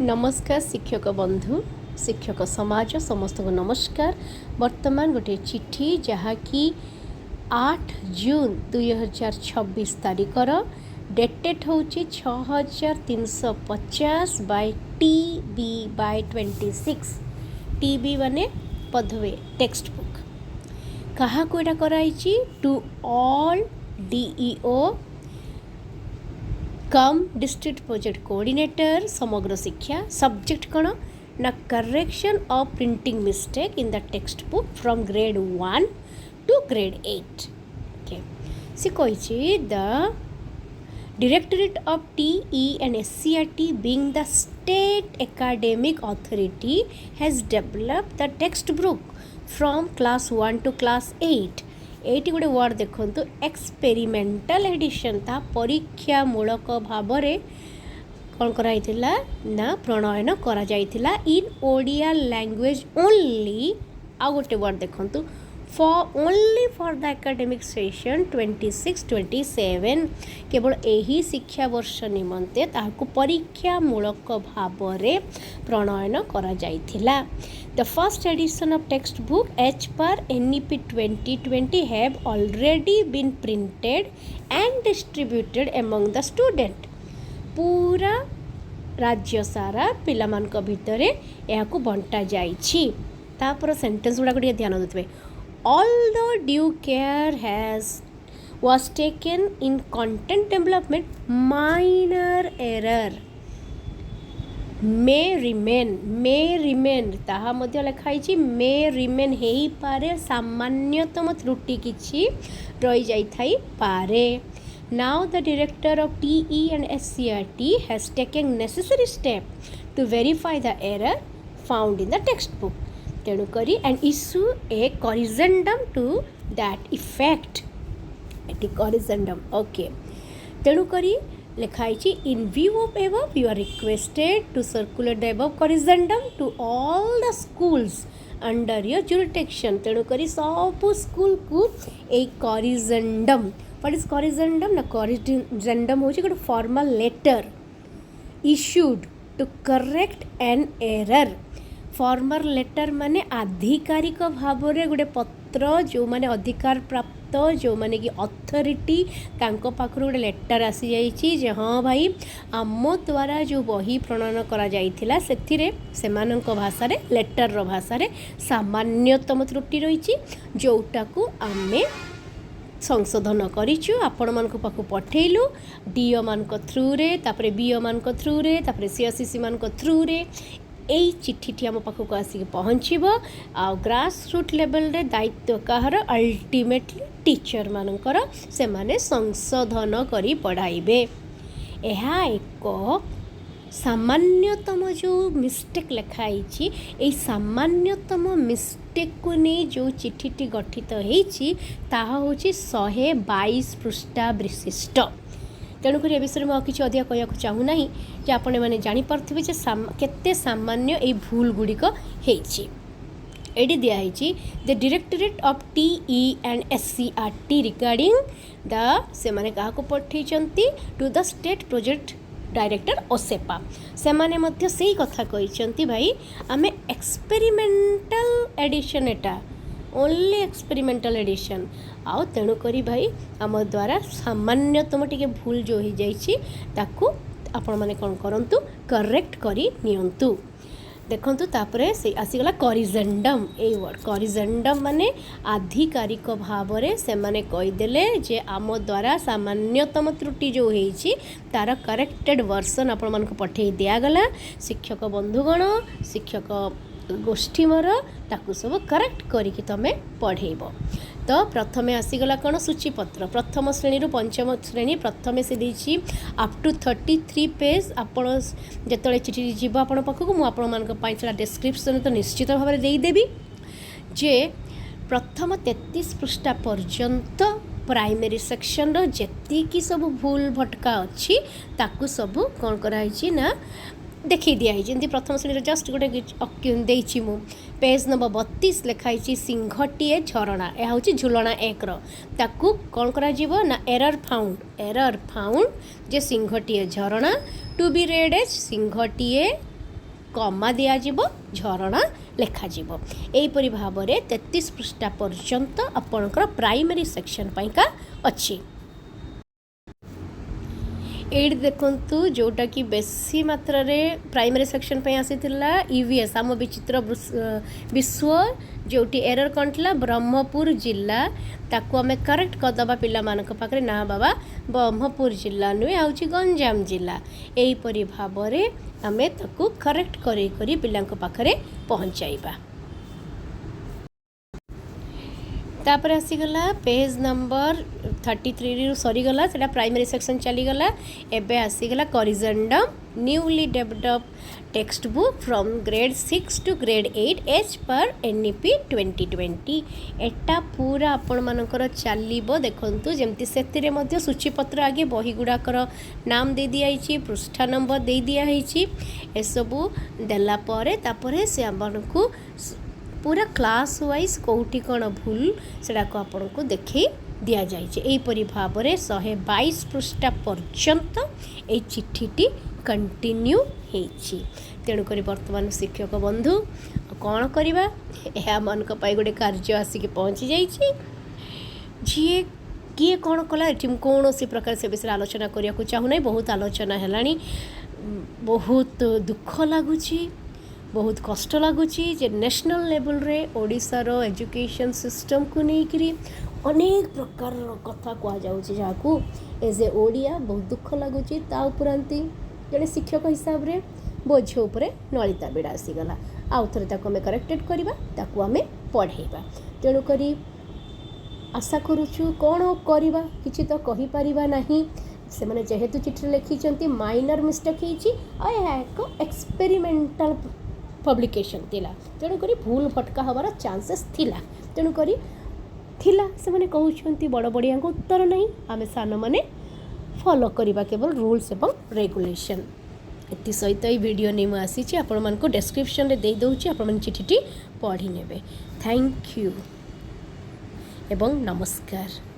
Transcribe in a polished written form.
नमस्कार शिक्षक बंधु शिक्षक समाज समस्त को नमस्कार। वर्तमान गोटे चिट्ठी जहाँकि 8 जून 2026 तारिखर डेटेड हूँ 6350 बाय TB/26 TB माने पदवे टेक्स्ट बुक क्या कोटा कराई to all DEO cum district project coordinator Samagra Shiksha subject कौन ना correction of printing mistake in the text book from grade 1 to grade 8 okay सी कही the Directorate of TE and SCRT being the state academic authority has developed the textbook from class 1 to class 8 eighty गोटे word देखु experimental addition ता परीक्षामूलक भाव कौन कराई ना प्रणयन करा जाइथिला इन ओडिया लैंग्वेज ओनली। आ गोटे वर्ड देखु only for the academic session 26-27 केवल यही शिक्षा वर्ष निमंते ताहाकु परीक्षामूलक भाव प्रणयन करा जाइथिला। The first edition of textbook as per NEP 2020 have already been printed and distributed among the student। पूरा राज्य सारा पिलामानक भितरे याकु बंटा जाइछि। तापर सेंटेंस गुडा को ध्यान देते although due care was taken in content development minor error may remain ताहा मध्य लिखाई may remain हे पारे सामान्यतम त्रुटि किछि रही जाई थाई पारे। Now the director of TE and SCRT has taken necessary step to verify the error found in the textbook तेणु करी and issue a corrigendum to that effect eighty corrigendum okay तेणु करी लिखाई in view of above you are requested to circulate the above corrigendum to all the schools under your jurisdiction तेणु करी सब school को एक corrigendum what is corrigendum ना corrigendum होची गोटे formal letter issued to correct an error। Formal letter माने आधिकारिक भाव में गोटे पत्र जो माने अधिकार प्राप्त जो माने कि अथॉरिटी तांको पाखरु गोटे लेटर आसी जाइछि जे हाँ भाई आम द्वारा जो बही प्रणयन करा जाइथिला सेथिरे सेमानंक भाषा रे लेटर रो भाषा रे सामान्यतम त्रुटि रहिछि जोटाकू आमे संशोधन करिछु आपण मानक पाखु पठेलु डीओ मानक थ्रू रे तापरे बीओ मानक थ्रू रे तापरे सीएससी मानक थ्रू रे यही चिट्ठी आम पाखक आसिक पहुँचब आ ग्रास रूट लेवल रे दायित्व कहार अल्टीमेटली टीचर मानकर से माने संशोधन करी पढ़ाइबे। यह एक सामान्यतम जो मिस्टेक लिखाई यही सामान्यतम मिस्टेक को नहीं जो चिट्ठी गठित होती ताहा होची 122 पृष्ठा विशिष्ट। तेणुक ए विषय में किसी अधिक कहना चाहूना जे आपण मैंने जापे केते सामान्य ये भूल गुड़िक होती दिखाई the directorate of TE and SCRT regarding the से माने क्या पठे to the state project director OSEPA से माने मध्य सही कथा कहते भाई आम एक्सपेरिमेंटल एडिशन एटा ओनली एक्सपेरिमेंटल एडिशन आउ तेणु करी भाई आम द्वारा सामान्यतम टिके भूल जो हो जाइछि ताकू आपण माने कोन करंतु करेक्ट करी नियंतु। देखंतु तापरे से आसीगला कॉरिजेंडम ए वर्ड कॉरिजेंडम माने आधिकारिक भाव रे से माने कहि देले जे आम द्वारा सामान्यतम त्रुटि जो होइछि तार करेक्टेड वर्जन आपण मानक पठेई दिया गला। शिक्षक बंधुगण शिक्षक गोष्ठी मोर ताकू सब करेक्ट करिकी तमे पढ़ेब। तो प्रथमे आसीगला कौन सूचीपत्र प्रथम श्रेणी रु पंचम श्रेणी प्रथमे से देछि अप टू 33 पेज आपण जेतले चिठी जीव आपण पाखक मु आपण मानक पाइछला डिस्क्रिप्शन तो निश्चित भाव में देदेबी जे प्रथम 33 पृष्ठा पर्यंत प्राइमरी सेक्शन रो जेती की सब भूल भटका अच्छी ताकू सब कौन कराई ना देखी दिखाई जमी प्रथम श्रेणी जस्ट गोटे देती मु पेज नंबर 32 लिखाई सिंहटीए झरणा यह हूँ झुलना 1 ताकू कौन करा ना एरर फाउंड जे सिंहटीए झरणा टू बी रेड एज सिंहटीए कमा दिज्व झरणा लेखाजिव एहीपरि भाव में 33 पृष्ठा पर्यंत आपणकर प्राइमरी सेक्शन पाइका अच्छी। ये देखु जोटा कि बेसी मात्रा रे प्राइमरी सेक्शन पे आसीथिला ईवीएस आम विचित्र विश्व जोटी एरर कंटला ब्रह्मपुर जिला ताकू आम करेक्ट करदबा पिला मानक पाखरे ना बाबा ब्रह्मपुर जिला नुहे आउची गंजाम जिला एहीपरि भाव में आम ताकू करेक्ट करी पिलांक पाखरे पहुँचाइबा। तापर आसीगला पेज नंबर 33 रु सरीगला सेटा प्राइमरी सेक्शन चलीगला। एबे आसीगला corrigendum newly developed text book from grade 6 to grade 8 as per NEP 2020 एटा पूरा आपण मानकर चलिबो। देखंतु जेमति सेतिरे मध्ये सूचीपत्र आगे बही गुडाकर नाम दे दियाइछि पृष्ठा नंबर दे दियाइछि ए सबु देला परे तापरे से आपनको पूरा क्लास वाइज कौटी कौन भूल सेटा को आपन को देखई दिया जाइए। एहीपरि भाव में 122 पृष्ठा पर्यंत ए चिट्ठी कंटिन्यू होइछि। तेणुक वर्तमान शिक्षक बंधु कौन करवा यह मान गोटे कार्य आसिक पहुँची जाइए जी किए कौन कला ये कौन सी प्रकार से विषय आलोचना करने को चाहूना। बहुत आलोचना है बहुत दुख लगुच बहुत कष्ट लगुच नेशनल लेवल रे ओडिशार एजुकेशन सिस्टम को लेकरी अनेक प्रकार कथा कहुँ एज ए ओडिया बहुत दुख लगुच उपरांति जड़े शिक्षक हिसाब से बोझ उपर नलिता बिड़ा आसीगला आउ थे आम करेक्टेड करवा आम पढ़ेबा। तेणुक आशा करुचु कौन करवा किसी तो कहीपर ना से मैंने जेहेतु चिठी लिखिं माइनर मिस्टेक हो एक्सपेरिमेंटल पब्लिकेशन थिला तेणुक भूल भटका हबार चांसेस थिला। तेणुक से मैंने कहते बड़ बड़िया उत्तर नहीं आम सान मैंने फॉलो करवा केवल रूल्स एवं रेगुलेशन। एति सहित ये वीडियो नहीं मुझे आसी आपण मानक डिस्क्रिप्शन दे दूची आपण मैंने चिठी पढ़ी नेबे। थैंक यू एवं नमस्कार।